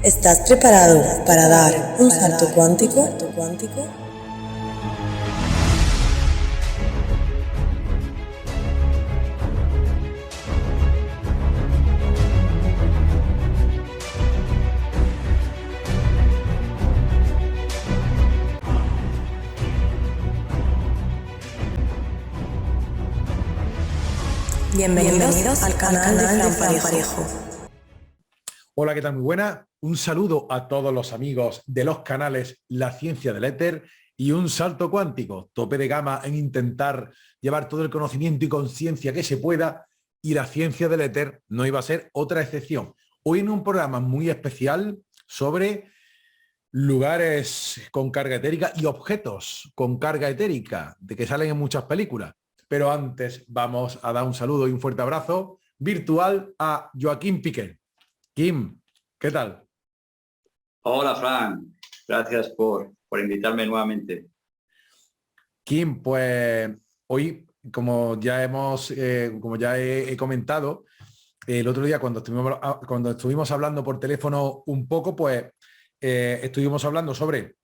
¿Estás preparado para dar un salto cuántico? Bienvenidos al canal de Fran Parejo. Hola, ¿qué tal? Muy buena. Un saludo a todos los amigos de los canales La Ciencia del Éter y Un Salto Cuántico, tope de gama en intentar llevar todo el conocimiento y conciencia que se pueda, y La Ciencia del Éter no iba a ser otra excepción. Hoy en un programa muy especial sobre lugares con carga etérica y objetos con carga etérica, de que salen en muchas películas. Pero antes vamos a dar un saludo y un fuerte abrazo virtual a Joaquín Piqué. Kim, ¿qué tal? Hola, Fran. Gracias por invitarme nuevamente. Kim, pues hoy, como ya he comentado, el otro día cuando estuvimos hablando por teléfono un poco, pues estuvimos hablando sobre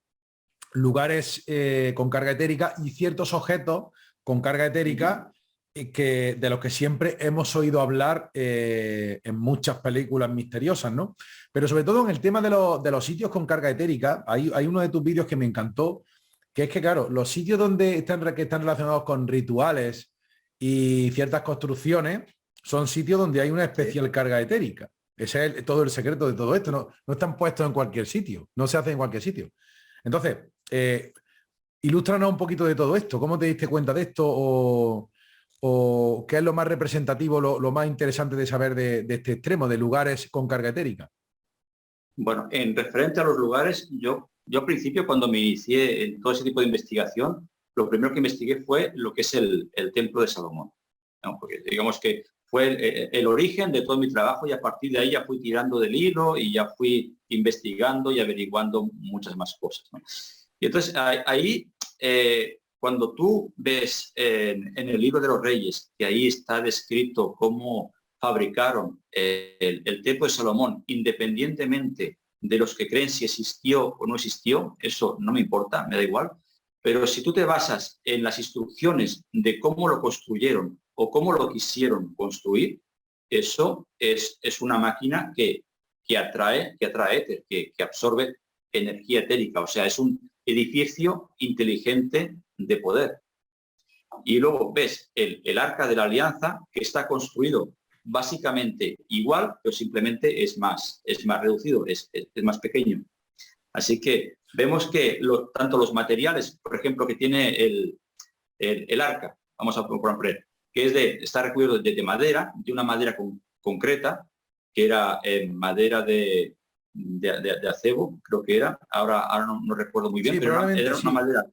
lugares con carga etérica y ciertos objetos con carga etérica de los que siempre hemos oído hablar en muchas películas misteriosas, ¿no? Pero sobre todo en el tema de los sitios con carga etérica, hay uno de tus vídeos que me encantó, que es que, claro, los sitios que están relacionados con rituales y ciertas construcciones son sitios donde hay una especial carga etérica. Ese es todo el secreto de todo esto. No están puestos en cualquier sitio, no se hace en cualquier sitio. Entonces, ilústranos un poquito de todo esto. ¿Cómo te diste cuenta de esto? ¿O qué es lo más representativo, lo más interesante de saber de este extremo, de lugares con carga etérica? Bueno, en referente a los lugares, yo al principio, cuando me inicié en todo ese tipo de investigación, lo primero que investigué fue lo que es el Templo de Salomón, ¿no? Porque digamos que fue el origen de todo mi trabajo, y a partir de ahí ya fui tirando del hilo y ya fui investigando y averiguando muchas más cosas, ¿no? Y entonces ahí, cuando tú ves en el libro de los Reyes, que ahí está descrito cómo fabricaron el Templo de Salomón, independientemente de los que creen si existió o no existió, eso no me importa, me da igual. Pero si tú te basas en las instrucciones de cómo lo construyeron o cómo lo quisieron construir, eso es una máquina que atrae éter, que absorbe energía etérica. O sea, es un edificio inteligente de poder. Y luego ves el Arca de la Alianza, que está construido básicamente igual, pero simplemente es más reducido, es más pequeño. Así que vemos que tanto los materiales, por ejemplo, que tiene el arca, vamos a poner, que está recubierto de madera, de una madera concreta, que era madera de acebo, creo que era, ahora no recuerdo muy bien, Sí, pero era sí. una madera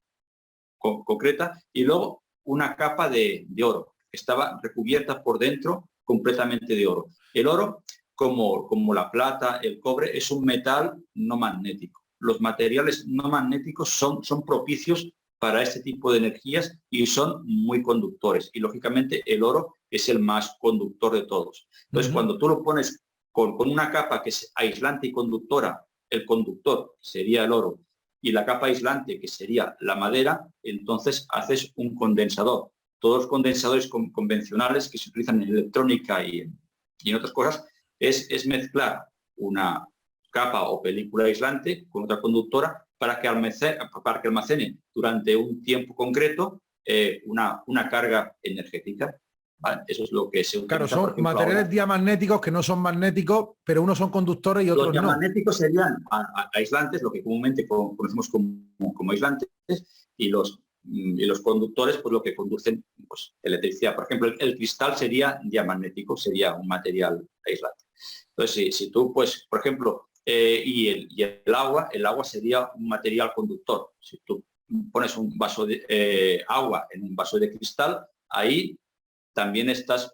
concreta, y luego una capa de oro, que estaba recubierta por dentro completamente de oro. El oro, como la plata, el cobre, es un metal no magnético. Los materiales no magnéticos son propicios para este tipo de energías y son muy conductores. Y lógicamente el oro es el más conductor de todos. Entonces, cuando tú lo pones con una capa que es aislante y conductora, el conductor sería el oro, y la capa aislante, que sería la madera, entonces haces un condensador. Todos los condensadores convencionales que se utilizan en electrónica y en otras cosas es mezclar una capa o película aislante con otra conductora para que almacene durante un tiempo concreto una carga energética. ¿Vale? Eso es lo que se utiliza. Claro, son por ejemplo, materiales ahora. diamagnéticos que no son magnéticos, pero unos son conductores y Los otros no. diamagnéticos serían aislantes, lo que comúnmente conocemos como aislantes, y los conductores, pues lo que conducen, pues, electricidad. Por ejemplo, el cristal sería diamagnético, sería un material aislante. Entonces, si tú, pues, por ejemplo, y el agua sería un material conductor. Si tú pones un vaso de agua en un vaso de cristal, ahí también estás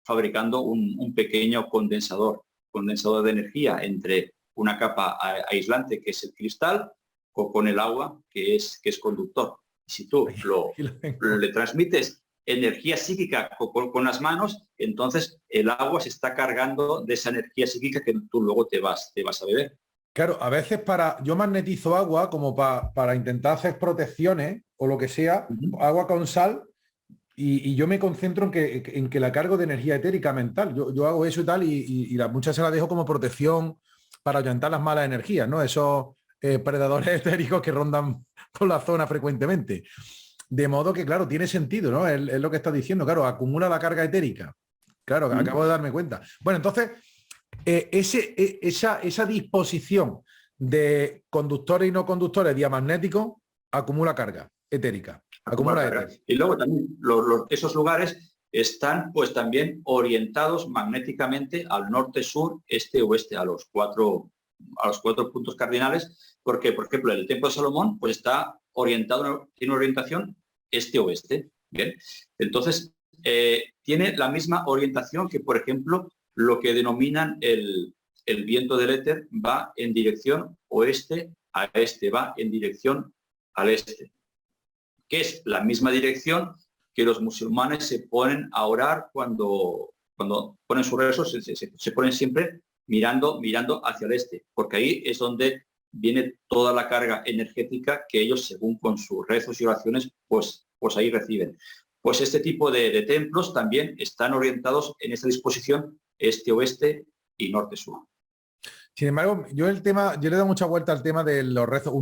fabricando un pequeño condensador de energía entre una capa aislante, que es el cristal, con el agua, que es conductor. Si tú le transmites energía psíquica con las manos, entonces el agua se está cargando de esa energía psíquica que tú luego te vas a beber. Claro, a veces yo magnetizo agua como para intentar hacer protecciones o lo que sea, agua con sal, y yo me concentro en que la cargo de energía etérica mental. Yo hago eso y tal, y muchas se la dejo como protección para ahuyentar las malas energías, ¿no? Esos predadores etéricos que rondan por la zona frecuentemente. De modo que, claro, tiene sentido, ¿no? Es lo que estás diciendo, claro, acumula la carga etérica. Claro, acabo de darme cuenta. Bueno, entonces, esa disposición de conductores y no conductores diamagnéticos acumula carga etérica. Acumula éter. Y luego también esos lugares están pues también orientados magnéticamente al norte, sur, este, oeste, a los cuatro puntos cardinales, porque, por ejemplo, el Templo de Salomón pues está orientado, tiene una orientación este-oeste. Bien, entonces tiene la misma orientación que, por ejemplo, lo que denominan el viento del éter va en dirección oeste a este, va en dirección al este, que es la misma dirección que los musulmanes se ponen a orar cuando ponen sus rezos, se ponen siempre mirando hacia el este, porque ahí es donde viene toda la carga energética que ellos, según con sus rezos y oraciones, pues ahí reciben. Pues este tipo de templos también están orientados en esta disposición este-oeste y norte-sur. Sin embargo, yo le he dado mucha vuelta al tema de los rezos,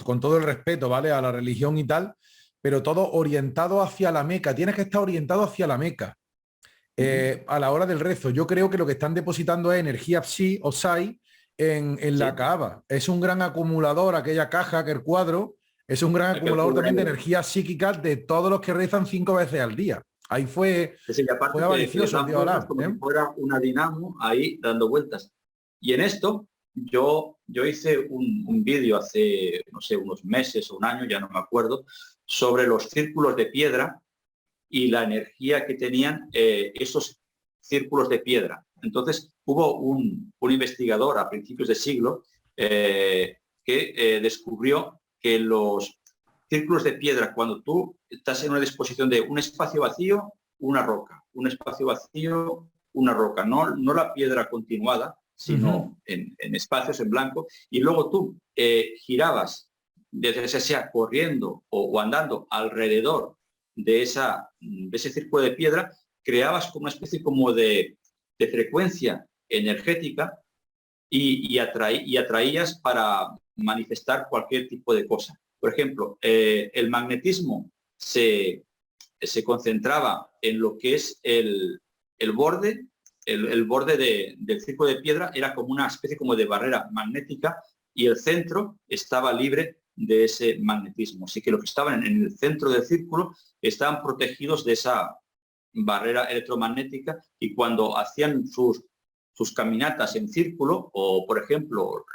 con todo el respeto, ¿vale? A la religión y tal, pero todo orientado hacia la Meca. Tienes que estar orientado hacia la Meca. A la hora del rezo, yo creo que lo que están depositando es energía psi o psi en la Kaaba. Es un gran acumulador, aquella caja, aquel cuadro, es un gran acumulador también de energía psíquica de todos los que rezan 5 veces al día. Ahí fue avaricioso el tío Alá, como si fuera una dinamo ahí dando vueltas. Y en esto yo hice un vídeo hace, no sé, unos meses o un año, ya no me acuerdo, sobre los círculos de piedra y la energía que tenían esos círculos de piedra. Entonces hubo un investigador a principios de siglo que descubrió que los círculos de piedra, cuando tú estás en una disposición de un espacio vacío, una roca, un espacio vacío, una roca, no la piedra continuada, sino en espacios en blanco, y luego tú girabas, desde sea corriendo o andando alrededor de ese círculo de piedra, creabas como una especie como de frecuencia energética y atraías para manifestar cualquier tipo de cosa. Por ejemplo, el magnetismo se concentraba en lo que es el borde. El borde del círculo de piedra era como una especie como de barrera magnética y el centro estaba libre de ese magnetismo. Así que los que estaban en el centro del círculo estaban protegidos de esa barrera electromagnética, y cuando hacían sus caminatas en círculo, o por ejemplo,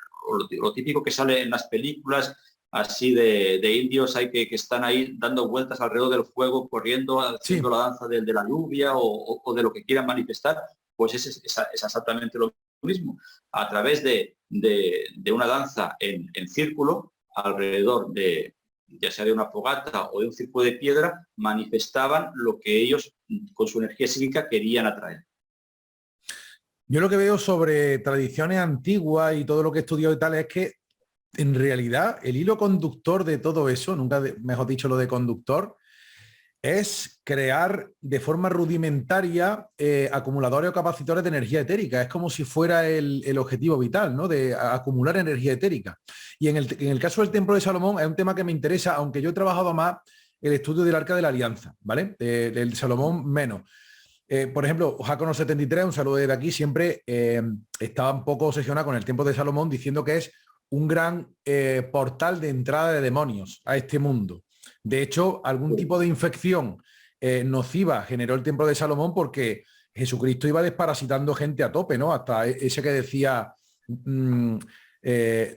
lo típico que sale en las películas así de indios hay que están ahí dando vueltas alrededor del fuego, corriendo, haciendo la danza de la lluvia o de lo que quieran manifestar, pues es exactamente lo mismo. A través de una danza en círculo, alrededor ya sea de una fogata o de un círculo de piedra, manifestaban lo que ellos con su energía psíquica querían atraer. Yo lo que veo sobre tradiciones antiguas y todo lo que he estudiado y tal es que en realidad el hilo conductor de todo eso, nunca mejor dicho lo de conductor, es crear de forma rudimentaria acumuladores o capacitores de energía etérica. Es como si fuera el objetivo vital, ¿no? De acumular energía etérica. Y en el caso del Templo de Salomón es un tema que me interesa, aunque yo he trabajado más el estudio del Arca de la Alianza, ¿vale? El Salomón menos. Por ejemplo, Jacono 73, un saludo desde aquí, siempre estaba un poco obsesionado con el Templo de Salomón, diciendo que es un gran portal de entrada de demonios a este mundo. De hecho, algún tipo de infección nociva generó el Templo de Salomón porque Jesucristo iba desparasitando gente a tope, ¿no? Hasta ese que decía,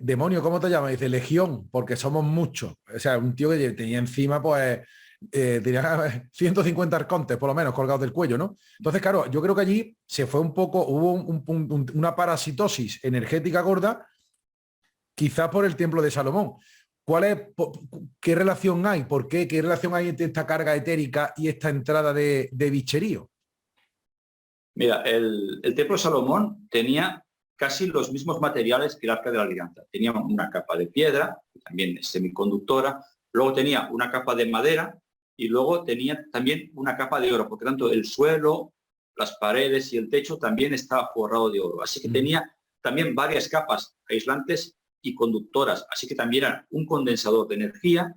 demonio, ¿cómo te llamas? Dice, legión, porque somos muchos. O sea, un tío que tenía encima, pues, tenía 150 arcontes, por lo menos, colgados del cuello, ¿no? Entonces, claro, yo creo que allí se fue un poco, hubo una parasitosis energética gorda, quizás por el Templo de Salomón. ¿Qué relación hay? ¿Por qué? ¿Qué relación hay entre esta carga etérica y esta entrada de bicherío? Mira, el Templo de Salomón tenía casi los mismos materiales que el Arca de la Alianza. Tenía una capa de piedra, que también es semiconductora, luego tenía una capa de madera y luego tenía también una capa de oro, porque tanto el suelo, las paredes y el techo también estaba forrado de oro. Así que tenía también varias capas aislantes y conductoras, así que también era un condensador de energía.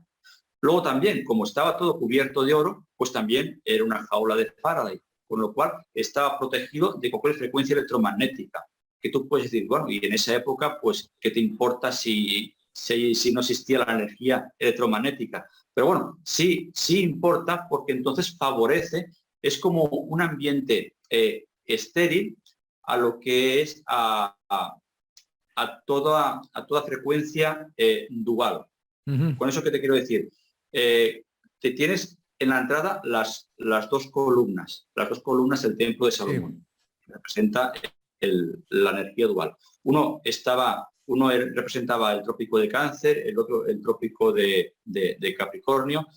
Luego también, como estaba todo cubierto de oro, pues también era una jaula de Faraday, con lo cual estaba protegido de cualquier frecuencia electromagnética, que tú puedes decir, bueno, y en esa época, pues, ¿qué te importa si no existía la energía electromagnética? Pero bueno, sí importa, porque entonces favorece, es como un ambiente estéril a lo que es a toda frecuencia dual. Con eso, ¿qué te quiero decir? Te tienes en la entrada las dos columnas del Templo de Salomón. Sí. Representa la energía dual. Uno representaba el trópico de Cáncer, el otro el trópico de Capricornio.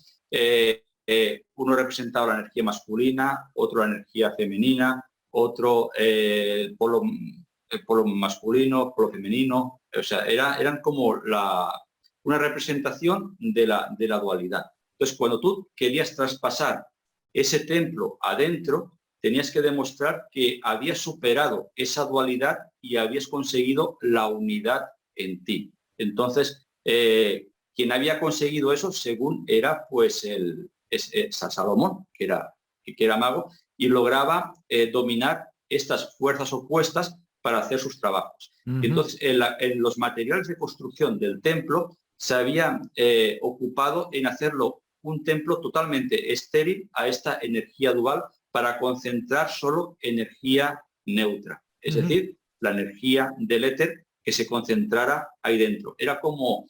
Uno representaba la energía masculina, otro la energía femenina, otro el polo masculino, polo femenino. O sea, eran como una representación de la dualidad. Entonces, cuando tú querías traspasar ese templo adentro, tenías que demostrar que habías superado esa dualidad y habías conseguido la unidad en ti. Entonces, quien había conseguido eso, según era pues Salomón, que era mago, y lograba dominar estas fuerzas opuestas para hacer sus trabajos. Entonces, en los materiales de construcción del templo se había ocupado en hacerlo un templo totalmente estéril a esta energía dual, para concentrar solo energía neutra, es decir, la energía del éter que se concentrara ahí dentro. Era como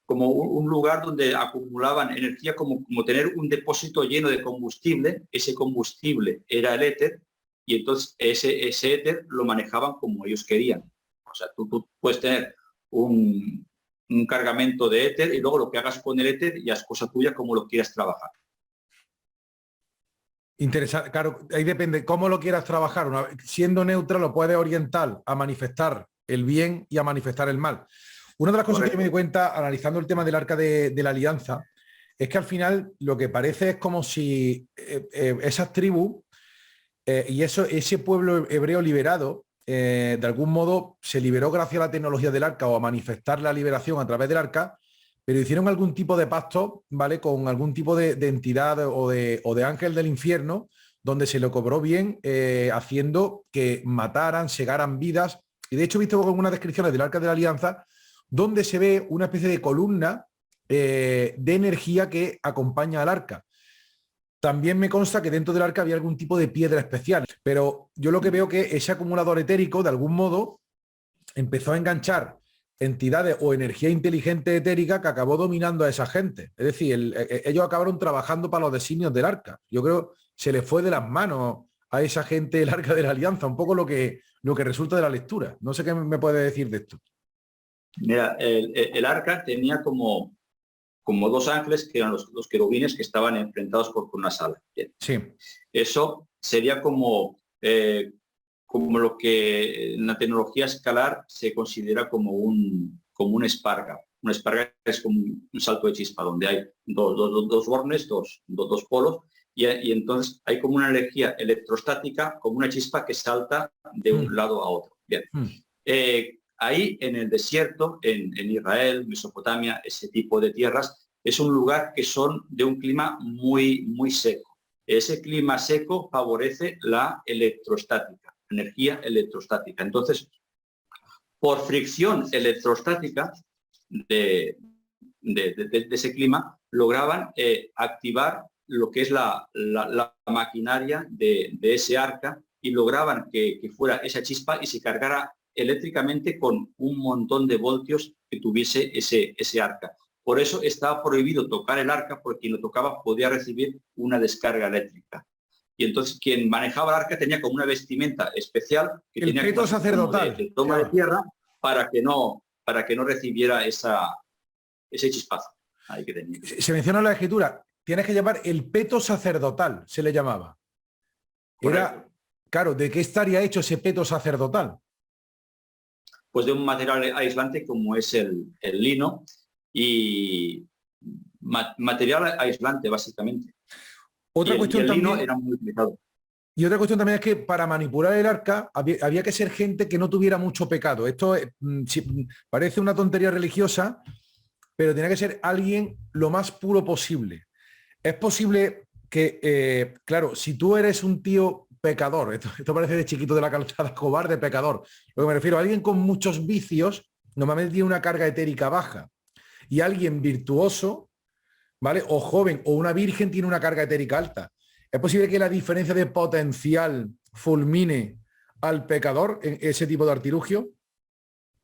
un lugar donde acumulaban energía, como tener un depósito lleno de combustible. Ese combustible era el éter, y entonces ese éter lo manejaban como ellos querían. O sea, tú puedes tener un cargamento de éter y luego lo que hagas con el éter ya es cosa tuya, como lo quieras trabajar. Interesante, claro, ahí depende cómo lo quieras trabajar. Siendo neutra lo puedes orientar a manifestar el bien y a manifestar el mal. Una de las cosas que me di cuenta analizando el tema del Arca de la Alianza es que al final lo que parece es como si esas tribus y ese pueblo hebreo liberado de algún modo se liberó gracias a la tecnología del Arca o a manifestar la liberación a través del Arca, pero hicieron algún tipo de pacto, ¿vale? Con algún tipo de entidad o de ángel del infierno, donde se lo cobró bien, haciendo que mataran, segaran vidas. Y de hecho he visto algunas descripciones del Arca de la Alianza, donde se ve una especie de columna de energía que acompaña al Arca. También me consta que dentro del Arca había algún tipo de piedra especial, pero yo lo que veo que ese acumulador etérico, de algún modo, empezó a enganchar entidades o energía inteligente etérica que acabó dominando a esa gente. Es decir, ellos acabaron trabajando para los designios del Arca. Yo creo que se les fue de las manos a esa gente el Arca de la Alianza, un poco lo que resulta de la lectura. No sé qué me puede decir de esto. Mira, el Arca tenía como dos ángeles, que eran los querubines, que estaban enfrentados por unas alas. Sí. Eso sería como lo que en la tecnología escalar se considera como un esparga. Un esparga es como un salto de chispa, donde hay dos bornes, dos polos, y entonces hay como una energía electrostática, como una chispa que salta de un lado a otro. Bien. Ahí en el desierto, en Israel, Mesopotamia, ese tipo de tierras, es un lugar que son de un clima muy, muy seco. Ese clima seco favorece la electrostática, energía electrostática. Entonces, por fricción electrostática de ese clima, lograban activar lo que es la maquinaria de ese arca, y lograban que fuera esa chispa y se cargara eléctricamente con un montón de voltios que tuviese ese arca. Por eso estaba prohibido tocar el arca, porque quien lo tocaba podía recibir una descarga eléctrica. Y entonces quien manejaba el arca tenía como una vestimenta especial que el tenía peto sacerdotal de toma de tierra para que no recibiera esa ese chispazo ahí que tenía. Se menciona en la escritura, tienes que llevar el peto sacerdotal, se le llamaba. Era, Correcto. claro, ¿de qué estaría hecho ese peto sacerdotal? Pues de un material aislante como es el lino y material aislante básicamente. Otra Y cuestión el lino también, era muy utilizado. y otra cuestión también es que para manipular el arca había que ser gente que no tuviera mucho pecado. Esto parece una tontería religiosa, pero tenía que ser alguien lo más puro posible. Es posible que, claro, si tú eres un tío pecador, esto parece de chiquito de la calzada, cobarde pecador, lo que me refiero a alguien con muchos vicios, normalmente tiene una carga etérica baja, y alguien virtuoso, ¿vale? O joven o una virgen tiene una carga etérica alta. ¿Es posible que la diferencia de potencial fulmine al pecador en ese tipo de artilugio?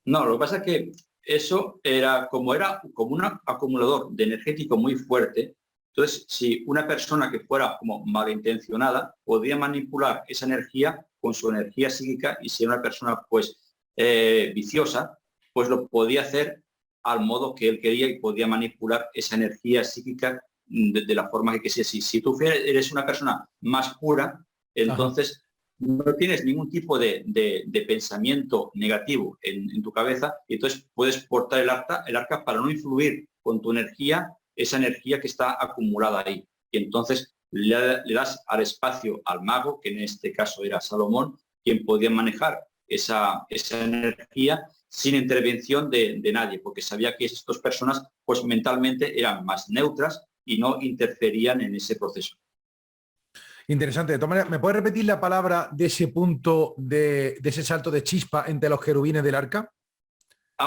No, lo que pasa es que eso era como un acumulador de energético muy fuerte. Entonces, si una persona que fuera como malintencionada podía manipular esa energía con su energía psíquica, y si era una persona pues viciosa, pues lo podía hacer al modo que él quería y podía manipular esa energía psíquica de la forma que quisiera. Si tú eres una persona más pura, entonces no tienes ningún tipo de pensamiento negativo en tu cabeza, y entonces puedes portar el arca para no influir con tu energía, esa energía que está acumulada ahí. Y entonces le das al espacio al mago, que en este caso era Salomón, quien podía manejar esa energía sin intervención de nadie, porque sabía que estas dos personas pues mentalmente eran más neutras y no interferían en ese proceso. Interesante. De todas maneras, ¿me puedes repetir la palabra de ese punto, de ese salto de chispa entre los querubines del arca?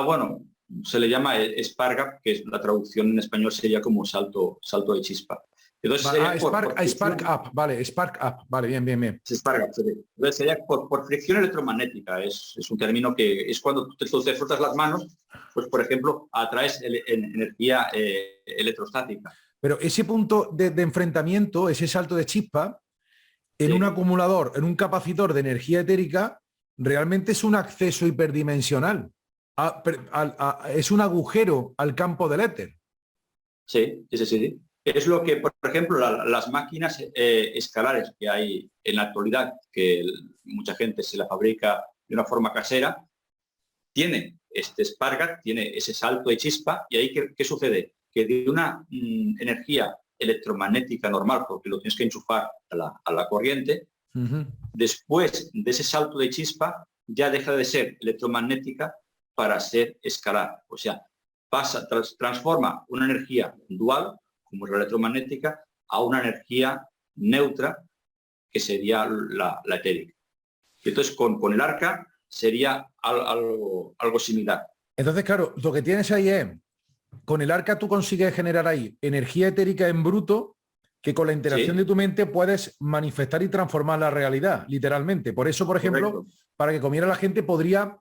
Bueno, se le llama Spark, que es la traducción en español sería como salto de chispa. Entonces Spark Up, vale, Spark Up, vale, bien. Entonces sería por fricción electromagnética, es un término que es cuando tú te frotas las manos, pues por ejemplo, atraes energía electrostática. Pero ese punto de enfrentamiento, ese salto de chispa, en un acumulador, en un capacitor de energía etérica, realmente es un acceso hiperdimensional. Es un agujero al campo del éter. Sí. Es lo que, por ejemplo, las máquinas escalares que hay en la actualidad, que mucha gente se la fabrica de una forma casera, tiene este Spark, tiene ese salto de chispa, y ahí ¿qué sucede? Que de una energía electromagnética normal, porque lo tienes que enchufar a la corriente, después de ese salto de chispa ya deja de ser electromagnética para ser escalar. O sea, transforma una energía dual, como es la electromagnética, a una energía neutra, que sería la etérica. Y entonces con el arca sería algo similar. Entonces, claro, lo que tienes ahí es, con el arca tú consigues generar ahí energía etérica en bruto, que con la interacción de tu mente puedes manifestar y transformar la realidad, literalmente. Por eso, por ejemplo, Correcto. para que comiera la gente podría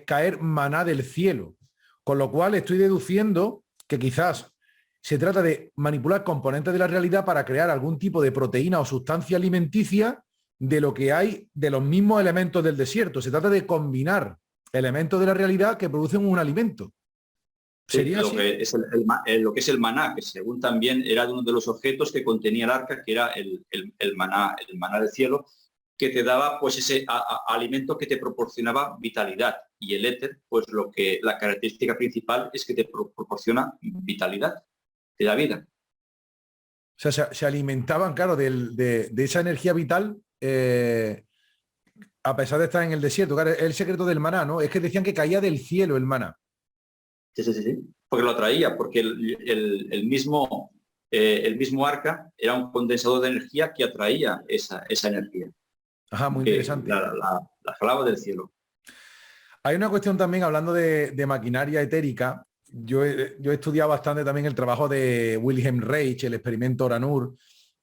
caer maná del cielo. Con lo cual estoy deduciendo que quizás se trata de manipular componentes de la realidad para crear algún tipo de proteína o sustancia alimenticia de lo que hay de los mismos elementos del desierto. Se trata de combinar elementos de la realidad que producen un alimento. ¿Sería así? Lo que es el maná, que según también era uno de los objetos que contenía el arca, que era el maná del cielo, que te daba pues ese alimento que te proporcionaba vitalidad. Y el éter, pues la característica principal es que te proporciona vitalidad, te da vida. O sea, se alimentaban, claro, de esa energía vital a pesar de estar en el desierto. Claro, el secreto del maná, ¿no? Es que decían que caía del cielo el maná. Sí. Porque lo atraía, porque el mismo arca era un condensador de energía que atraía esa energía. Ajá, muy interesante. La jalaba del cielo. Hay una cuestión también, hablando de maquinaria etérica. Yo he estudiado bastante también el trabajo de Wilhelm Reich, el experimento Oranur,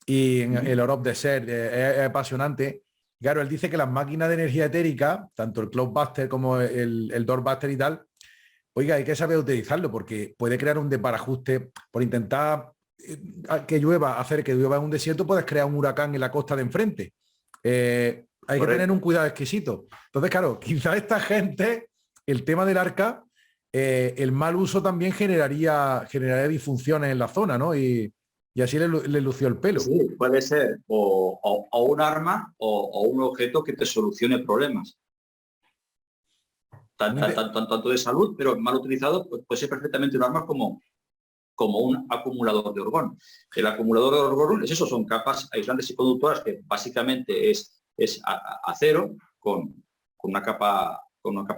y el Orop de Ser, es apasionante. Claro, él dice que las máquinas de energía etérica, tanto el Cloudbuster como el Doorbuster y tal, oiga, hay que saber utilizarlo, porque puede crear un desbarajuste. Por intentar que llueva, hacer que llueva en un desierto, puedes crear un huracán en la costa de enfrente. Hay que tener un cuidado exquisito. Entonces, claro, quizá esta gente, el tema del arca, el mal uso también generaría disfunciones en la zona, ¿no? Y así le lució el pelo. Sí, puede ser o un arma o un objeto que te solucione problemas. Tanto de salud, pero mal utilizado pues, puede ser perfectamente un arma como un acumulador de orgón. El acumulador de orgón es eso, son capas aislantes y conductoras que básicamente es acero con una capa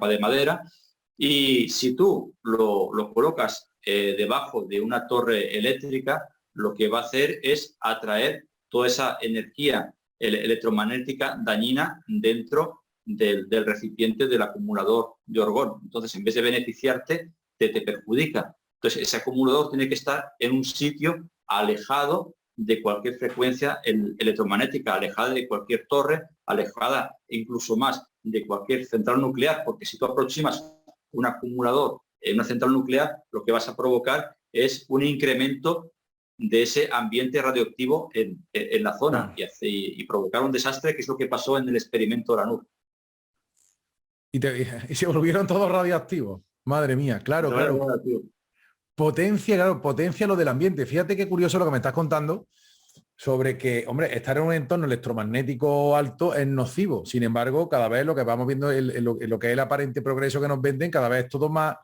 de madera, y si tú lo colocas debajo de una torre eléctrica, lo que va a hacer es atraer toda esa energía electromagnética dañina dentro del recipiente del acumulador de orgón. Entonces, en vez de beneficiarte, te perjudica. Entonces, ese acumulador tiene que estar en un sitio alejado de cualquier frecuencia electromagnética, alejada de cualquier torre, alejada incluso más de cualquier central nuclear, porque si tú aproximas un acumulador en una central nuclear, lo que vas a provocar es un incremento de ese ambiente radioactivo en la zona y provocar un desastre, que es lo que pasó en el experimento Lanur. Y se volvieron todos radioactivos. Madre mía, claro. Potencia lo del ambiente. Fíjate qué curioso lo que me estás contando sobre que, hombre, estar en un entorno electromagnético alto es nocivo. Sin embargo, cada vez lo que vamos viendo en lo que es el aparente progreso que nos venden, cada vez todo más,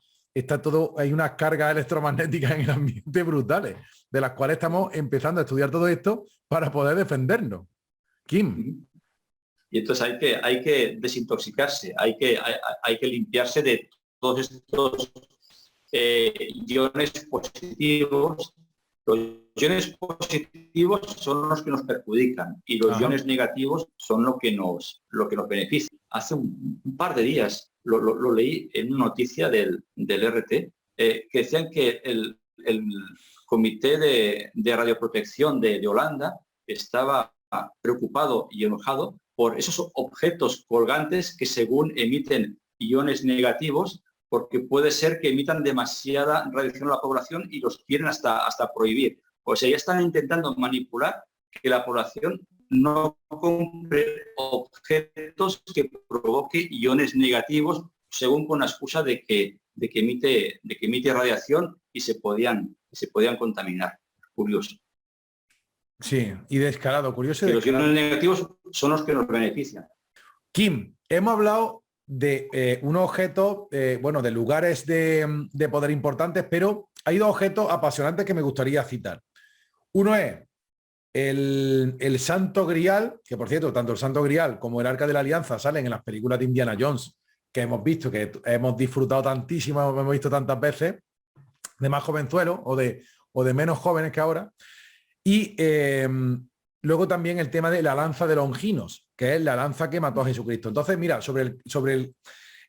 hay unas cargas electromagnéticas en el ambiente brutales, de las cuales estamos empezando a estudiar todo esto para poder defendernos. Kim. Y entonces hay que desintoxicarse, hay que limpiarse de todos estos iones positivos. Los iones positivos son los que nos perjudican y los iones negativos son lo que nos beneficia. Hace un par de días lo leí en una noticia del RT, que decían que el Comité de Radioprotección de Holanda estaba preocupado y enojado por esos objetos colgantes que según emiten iones negativos, porque puede ser que emitan demasiada radiación a la población y los quieren hasta prohibir. O sea, ya están intentando manipular que la población no compre objetos que provoquen iones negativos, según con la excusa de que emite radiación y se podían contaminar. Curioso. Sí, y descarado, curioso. Los iones negativos son los que nos benefician. Kim, hemos hablado de unos objetos, de lugares de poder importantes, pero hay dos objetos apasionantes que me gustaría citar. Uno es el Santo Grial, que por cierto, tanto el Santo Grial como el Arca de la Alianza salen en las películas de Indiana Jones, que hemos visto, que hemos disfrutado tantísimo, hemos visto tantas veces, de más jovenzuelos o de menos jóvenes que ahora. Y luego también el tema de la lanza de Longinos, que es la lanza que mató a Jesucristo. Entonces, mira, sobre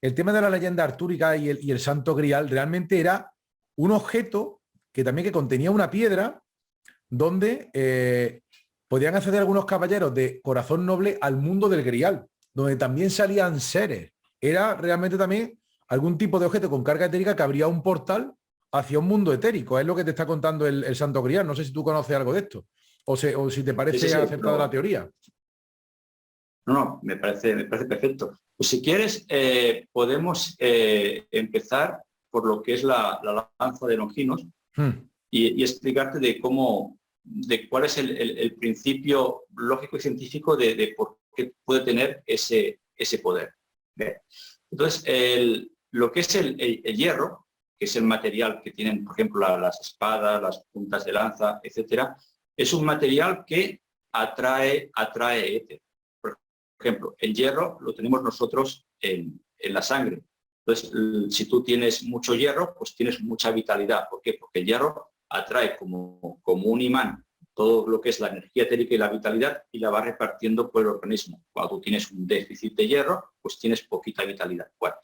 el tema de la leyenda artúrica y el Santo Grial, realmente era un objeto que contenía una piedra donde podían acceder algunos caballeros de corazón noble al mundo del Grial, donde también salían seres. Era realmente también algún tipo de objeto con carga etérica que abría un portal hacia un mundo etérico. Es lo que te está contando el Santo Grial. No sé si tú conoces algo de esto o si te parece aceptada la teoría. No, me parece perfecto. Pues si quieres, podemos empezar por lo que es la lanza de Longinos y explicarte de cuál es el principio lógico y científico de por qué puede tener ese poder. Bien. Entonces, lo que es el hierro, que es el material que tienen, por ejemplo, las espadas, las puntas de lanza, etcétera, es un material que atrae éter. Por ejemplo, el hierro lo tenemos nosotros en la sangre. Entonces, si tú tienes mucho hierro, pues tienes mucha vitalidad. ¿Por qué? Porque el hierro atrae como un imán todo lo que es la energía etérica y la vitalidad y la va repartiendo por el organismo. Cuando tú tienes un déficit de hierro, pues tienes poquita vitalidad. Bueno,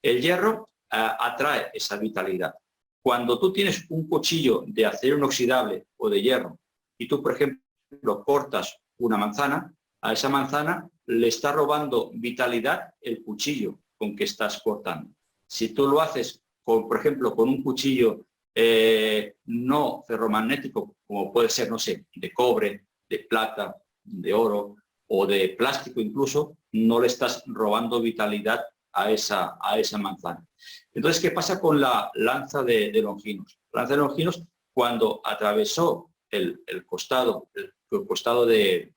el hierro atrae esa vitalidad. Cuando tú tienes un cuchillo de acero inoxidable o de hierro y tú, por ejemplo, cortas una manzana, a esa manzana le está robando vitalidad el cuchillo con que estás cortando. Si tú lo haces, por ejemplo, con un cuchillo no ferromagnético, como puede ser, no sé, de cobre, de plata, de oro o de plástico incluso, no le estás robando vitalidad a esa manzana. Entonces, ¿qué pasa con la lanza de Longinos? La lanza de Longinos, cuando atravesó el costado de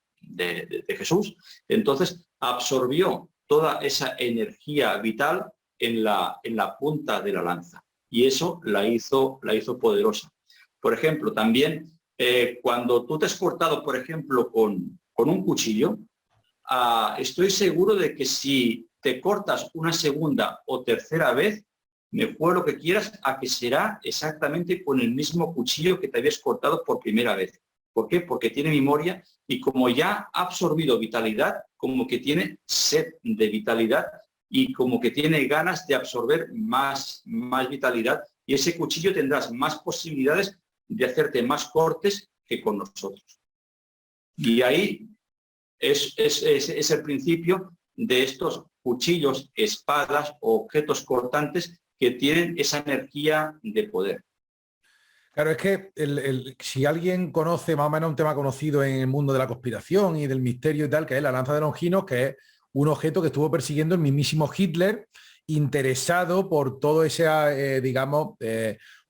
Jesús, entonces absorbió toda esa energía vital en la punta de la lanza, y eso la hizo poderosa. Por ejemplo, también cuando tú te has cortado, por ejemplo, con un cuchillo, estoy seguro de que si te cortas una segunda o tercera vez, mejor lo que quieras, a que será exactamente con el mismo cuchillo que te habías cortado por primera vez. ¿Por qué? Porque tiene memoria, y como ya ha absorbido vitalidad, como que tiene sed de vitalidad y como que tiene ganas de absorber más vitalidad, y ese cuchillo tendrás más posibilidades de hacerte más cortes que con nosotros. Y ahí es el principio de estos cuchillos, espadas o objetos cortantes que tienen esa energía de poder. Claro, es que si alguien conoce más o menos un tema conocido en el mundo de la conspiración y del misterio y tal, que es la lanza de Longinos, que es un objeto que estuvo persiguiendo el mismísimo Hitler, interesado por todo ese, digamos,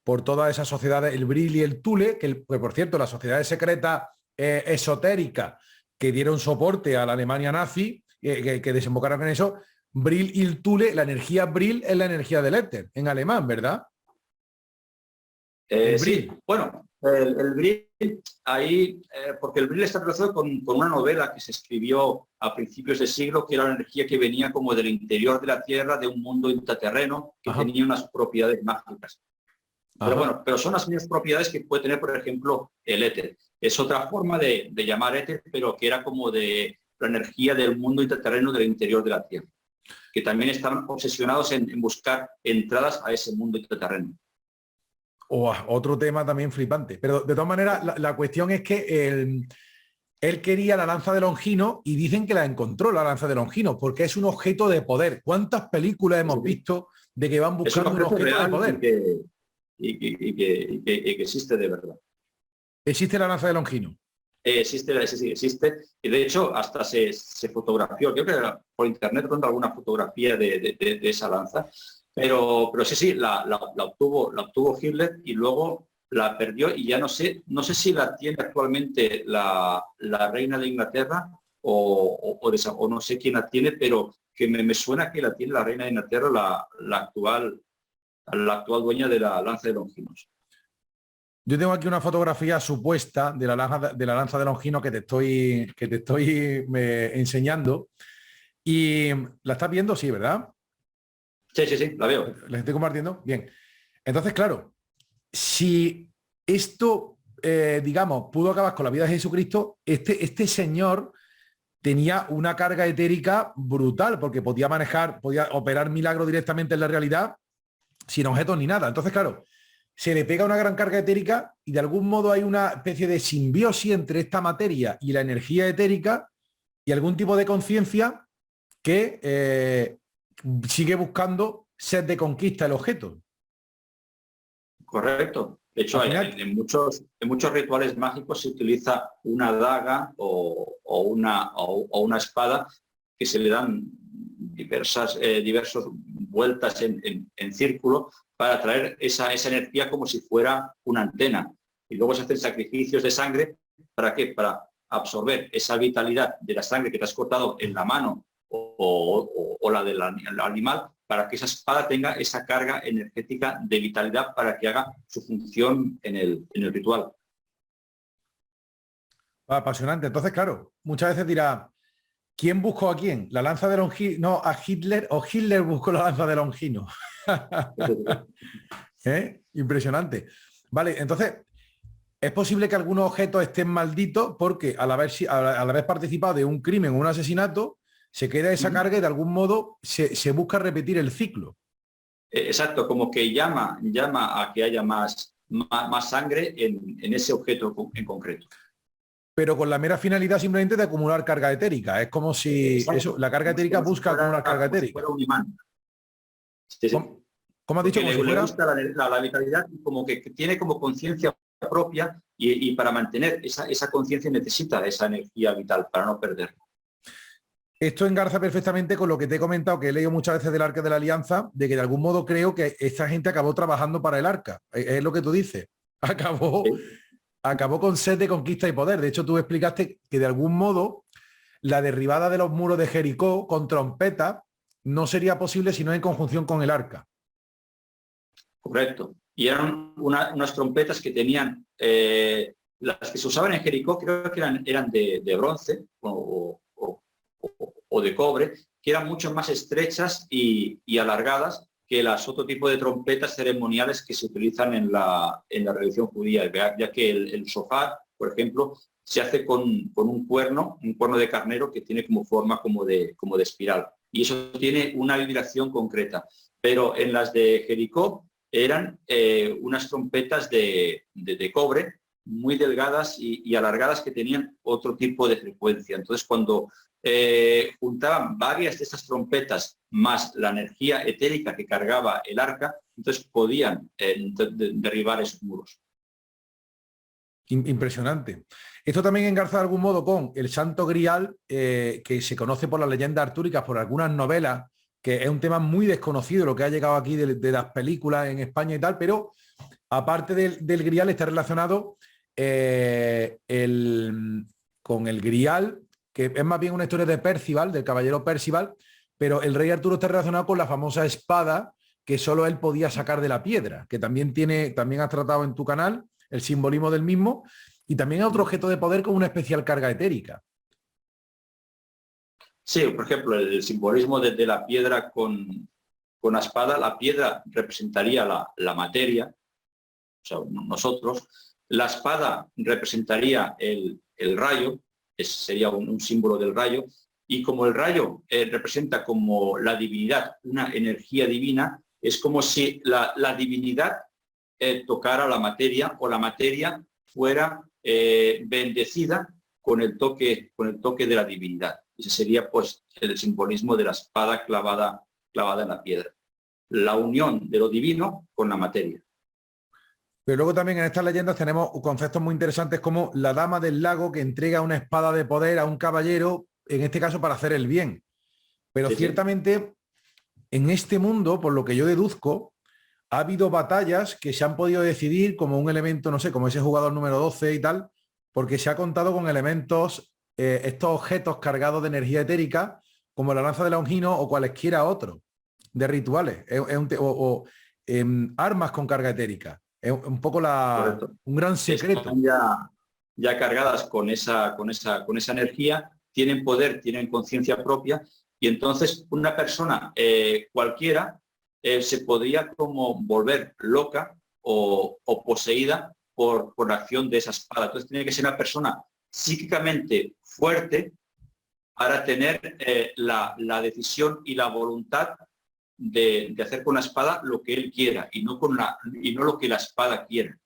por todas esas sociedades, el Brill y el Thule, que por cierto, las sociedades secretas esotéricas que dieron soporte a la Alemania nazi, que desembocaron en eso, Brill y el Thule, la energía Brill es la energía del éter, en alemán, ¿verdad? Sí, bueno, el Brill, ahí, porque el Brill está relacionado con una novela que se escribió a principios de siglo, que era la energía que venía como del interior de la Tierra, de un mundo intraterreno, que tenía unas propiedades mágicas. Pero bueno, pero son las mismas propiedades que puede tener, por ejemplo, el éter. Es otra forma de llamar éter, pero que era como de la energía del mundo intraterreno, del interior de la Tierra, que también estaban obsesionados en buscar entradas a ese mundo intraterreno. Otro tema también flipante. Pero de todas maneras, la cuestión es que él quería la lanza de Longino y dicen que la encontró, la lanza de Longino, porque es un objeto de poder. ¿Cuántas películas hemos visto de que van buscando un objeto de poder? Y que existe de verdad. ¿Existe la lanza de Longino? Existe. Y de hecho, hasta se fotografió, creo que por internet pronto alguna fotografía de esa lanza. Pero sí, la obtuvo Hitler y luego la perdió, y ya no sé si la tiene actualmente la reina de Inglaterra o no sé quién la tiene, pero que me suena que la tiene la reina de Inglaterra, la actual dueña de la lanza de Longinos. Yo tengo aquí una fotografía supuesta de la lanza de Longino que te estoy enseñando, y la estás viendo, sí, ¿verdad? Sí, la veo. ¿La estoy compartiendo? Bien. Entonces, claro, si esto, digamos, pudo acabar con la vida de Jesucristo, este señor tenía una carga etérica brutal, porque podía operar milagros directamente en la realidad sin objetos ni nada. Entonces, claro, se le pega una gran carga etérica y de algún modo hay una especie de simbiosis entre esta materia y la energía etérica y algún tipo de conciencia que sigue buscando sed de conquista el objeto. Correcto. De hecho, en muchos rituales mágicos se utiliza una daga o una espada que se le dan diversas vueltas en círculo para traer esa energía como si fuera una antena. Y luego se hacen sacrificios de sangre. ¿Para qué? Para absorber esa vitalidad de la sangre que te has cortado en la mano o la del animal, para que esa espada tenga esa carga energética de vitalidad para que haga su función en el ritual. Apasionante. Entonces, claro, muchas veces dirá, ¿quién buscó a quién? ¿La lanza de Longino? No, a Hitler, o Hitler buscó la lanza de Longino. Impresionante. Vale, entonces, es posible que algunos objetos estén malditos porque al haber participado de un crimen o un asesinato, se queda esa carga y de algún modo se busca repetir el ciclo. Exacto, como que llama a que haya más sangre en ese objeto en concreto. Pero con la mera finalidad simplemente de acumular carga etérica. Es como si la carga etérica busca acumular carga etérica. Fuera un imán. Sí. ¿Cómo has dicho? Le gusta la vitalidad, como que tiene como conciencia propia y para mantener esa conciencia necesita esa energía vital para no perderla. Esto engarza perfectamente con lo que te he comentado, que he leído muchas veces del Arca de la Alianza, de que de algún modo creo que esta gente acabó trabajando para el Arca. Es lo que tú dices. ¿Sí? Acabó con sed de conquista y poder. De hecho, tú explicaste que de algún modo la derribada de los muros de Jericó con trompeta no sería posible si no en conjunción con el Arca. Correcto. Y eran unas trompetas que tenían, las que se usaban en Jericó creo que eran de bronce o de cobre, que eran mucho más estrechas y alargadas que las otro tipo de trompetas ceremoniales que se utilizan en la religión judía, ya que el shofar, por ejemplo, se hace con un cuerno de carnero que tiene como forma como de espiral. Y eso tiene una vibración concreta. Pero en las de Jericó eran unas trompetas de cobre muy delgadas y alargadas que tenían otro tipo de frecuencia. Entonces, cuando juntaban varias de estas trompetas más la energía etérica que cargaba el arca, entonces podían derribar esos muros. Impresionante. Esto también engarza de algún modo con el Santo Grial, que se conoce por las leyendas artúricas, por algunas novelas, que es un tema muy desconocido, lo que ha llegado aquí de las películas en España y tal, pero aparte del Grial está relacionado con el Grial, que es más bien una historia de Percival, del caballero Percival, pero el rey Arturo está relacionado con la famosa espada que solo él podía sacar de la piedra, que también has tratado en tu canal, el simbolismo del mismo, y también es otro objeto de poder con una especial carga etérica. Sí, por ejemplo, el simbolismo de la piedra con la espada, la piedra representaría la materia, o sea, nosotros, la espada representaría el rayo, sería un símbolo del rayo, y como el rayo representa como la divinidad, una energía divina, es como si la divinidad tocara la materia o la materia fuera bendecida con el toque de la divinidad. Ese sería pues el simbolismo de la espada clavada en la piedra. La unión de lo divino con la materia. Pero luego también en estas leyendas tenemos conceptos muy interesantes como la dama del lago que entrega una espada de poder a un caballero, en este caso para hacer el bien. Pero Sí, ciertamente en este mundo, por lo que yo deduzco, ha habido batallas que se han podido decidir como un elemento, no sé, como ese jugador número 12 y tal, porque se ha contado con elementos, estos objetos cargados de energía etérica, como la lanza de Longino o cualesquiera otros de rituales, armas con carga etérica. Es un poco correcto. un gran secreto. Están ya cargadas con esa energía, tienen poder, tienen conciencia propia, y entonces una persona cualquiera se podría como volver loca o poseída por la acción de esa espada. Entonces tiene que ser una persona psíquicamente fuerte para tener la decisión y la voluntad de hacer con la espada lo que él quiera y no lo que la espada quiera.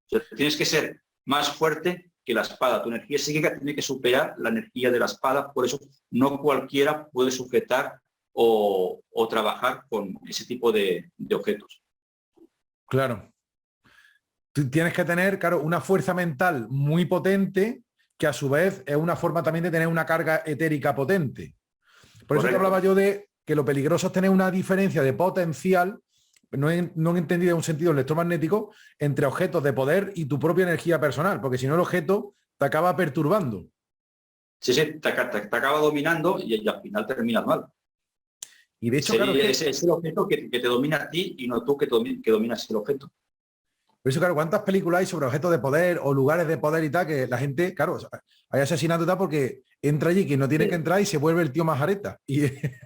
O sea, tienes que ser más fuerte que la espada. Tu energía psíquica tiene que superar la energía de la espada, por eso no cualquiera puede sujetar o trabajar con ese tipo de objetos. Claro. Tú tienes que tener, claro, una fuerza mental muy potente, que a su vez es una forma también de tener una carga etérica potente. Por eso te hablaba yo de que lo peligroso es tener una diferencia de potencial, no he entendido en un sentido electromagnético, entre objetos de poder y tu propia energía personal, porque si no el objeto te acaba perturbando. Sí, te acaba dominando y al final terminas mal. Y de hecho, claro, es el objeto que te domina a ti y no tú que dominas el objeto. Por eso, claro, ¿cuántas películas hay sobre objetos de poder o lugares de poder y tal? Que la gente, claro, hay asesinato y tal porque entra allí quien no tiene que entrar y se vuelve el tío majareta.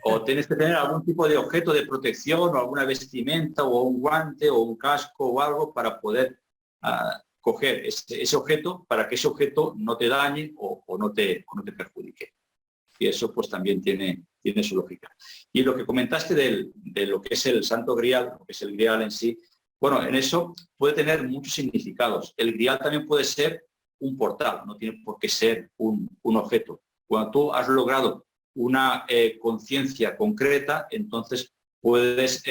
O tienes que tener algún tipo de objeto de protección o alguna vestimenta o un guante o un casco o algo para poder coger ese objeto para que ese objeto no te dañe o no te perjudique. Y eso pues también tiene su lógica. Y lo que comentaste de lo que es el Santo Grial, lo que es el Grial en sí, bueno, en eso puede tener muchos significados. El Grial también puede ser un portal, no tiene por qué ser un objeto. Cuando tú has logrado una conciencia concreta, entonces puedes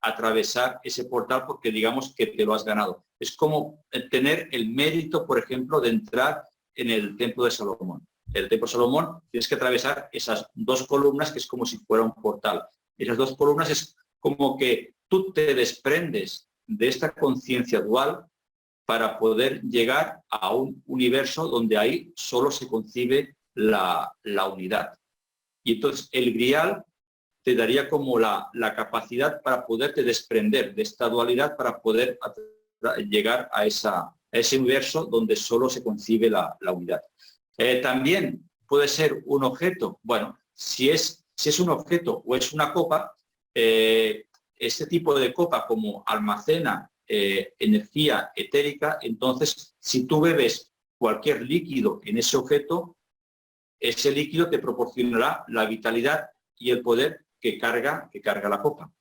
atravesar ese portal porque digamos que te lo has ganado. Es como tener el mérito, por ejemplo, de entrar en el templo de Salomón. el templo de Salomón, tienes que atravesar esas 2 columnas, que es como si fuera un portal. Esas 2 columnas es como que tú te desprendes de esta conciencia dual para poder llegar a un universo donde ahí solo se concibe la unidad. Y entonces el grial te daría como la capacidad para poderte desprender de esta dualidad, para poder llegar a ese universo donde solo se concibe la unidad. También puede ser un objeto. Bueno, si es un objeto o es una copa, este tipo de copa como almacena energía etérica, entonces si tú bebes cualquier líquido en ese objeto, ese líquido te proporcionará la vitalidad y el poder que carga la copa.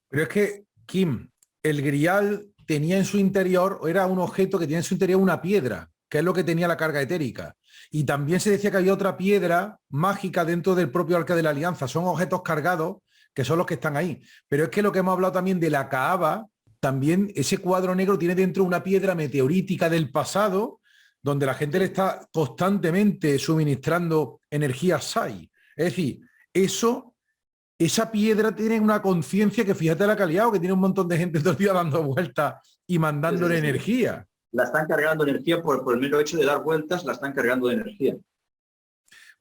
Pero es que, Kim, el grial tenía en su interior, era un objeto que tenía en su interior una piedra, que es lo que tenía la carga etérica. Y también se decía que había otra piedra mágica dentro del propio Arca de la Alianza. Son objetos cargados que son los que están ahí. Pero es que lo que hemos hablado también de la Kaaba, también ese cuadro negro tiene dentro una piedra meteorítica del pasado, donde la gente le está constantemente suministrando energía Sai. Es decir, esa piedra tiene una conciencia que fíjate la calidad, o que tiene un montón de gente todo el día dando vueltas y mandándole energía. La están cargando de energía por el mero hecho de dar vueltas, la están cargando de energía.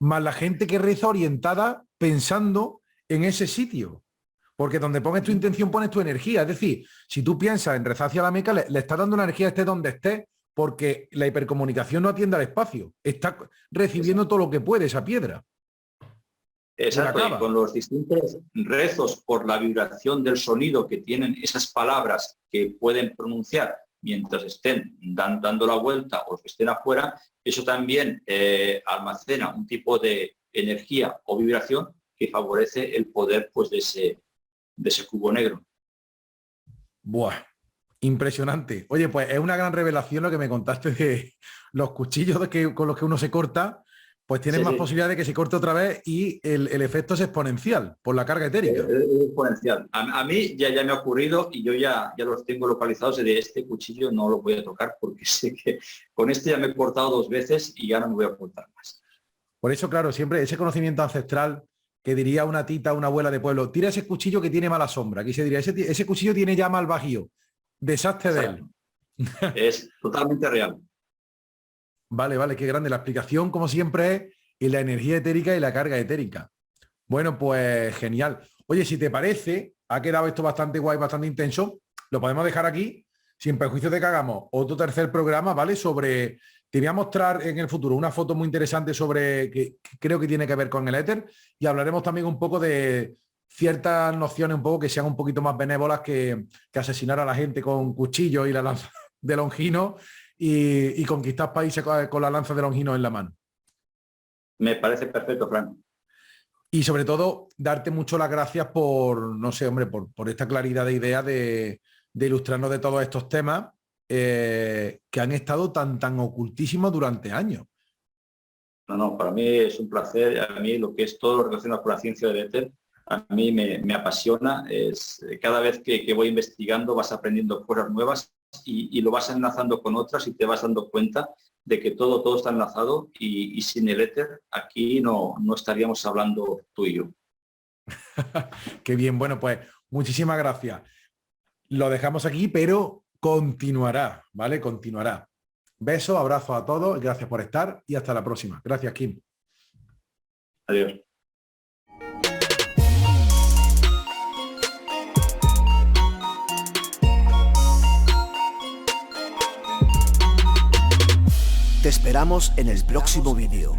Más la gente que reza orientada pensando en ese sitio. Porque donde pones tu intención, pones tu energía. Es decir, si tú piensas en rezar hacia la Meca, le estás dando una energía esté donde estés, porque la hipercomunicación no atiende al espacio. Está recibiendo todo lo que puede esa piedra. Exacto, y con los distintos rezos por la vibración del sonido que tienen esas palabras que pueden pronunciar mientras estén dando la vuelta o que estén afuera, eso también almacena un tipo de energía o vibración que favorece el poder pues, de ese cubo negro. Buah, impresionante. Oye, pues es una gran revelación lo que me contaste de los cuchillos con los que uno se corta. Pues tienes más posibilidad de que se corte otra vez y el efecto es exponencial por la carga etérica. Es exponencial. A mí ya me ha ocurrido y yo ya los tengo localizados de este cuchillo, no lo voy a tocar porque sé que con este ya me he cortado 2 veces y ya no me voy a cortar más. Por eso, claro, siempre ese conocimiento ancestral que diría una tita, una abuela de pueblo, tira ese cuchillo que tiene mala sombra. Aquí se diría, ese cuchillo tiene ya mal bajío. Deshazte de él. Es totalmente real. Vale, qué grande. La explicación, como siempre, es en la energía etérica y la carga etérica. Bueno, pues genial. Oye, si te parece, ha quedado esto bastante guay, bastante intenso. Lo podemos dejar aquí, sin perjuicio de que hagamos otro tercer programa, ¿vale? Te voy a mostrar en el futuro una foto muy interesante sobre que creo que tiene que ver con el éter, y hablaremos también un poco de ciertas nociones un poco que sean un poquito más benévolas que asesinar a la gente con cuchillos y la lanza de Longino y conquistar países con la lanza de Longino en la mano. Me parece perfecto, Frank. Y sobre todo, darte mucho las gracias por, no sé, hombre, por esta claridad de idea de ilustrarnos de todos estos temas que han estado tan ocultísimos durante años. No, para mí es un placer. A mí lo que es todo lo relacionado con la ciencia del éter, a mí me apasiona. Cada vez que voy investigando vas aprendiendo cosas nuevas y lo vas enlazando con otras y te vas dando cuenta de que todo está enlazado y sin el éter aquí no estaríamos hablando tú y yo. Qué bien, bueno, pues muchísimas gracias. Lo dejamos aquí, pero continuará, ¿vale? Continuará. Besos, abrazos a todos, gracias por estar y hasta la próxima. Gracias, Kim. Adiós. Te esperamos en el próximo vídeo.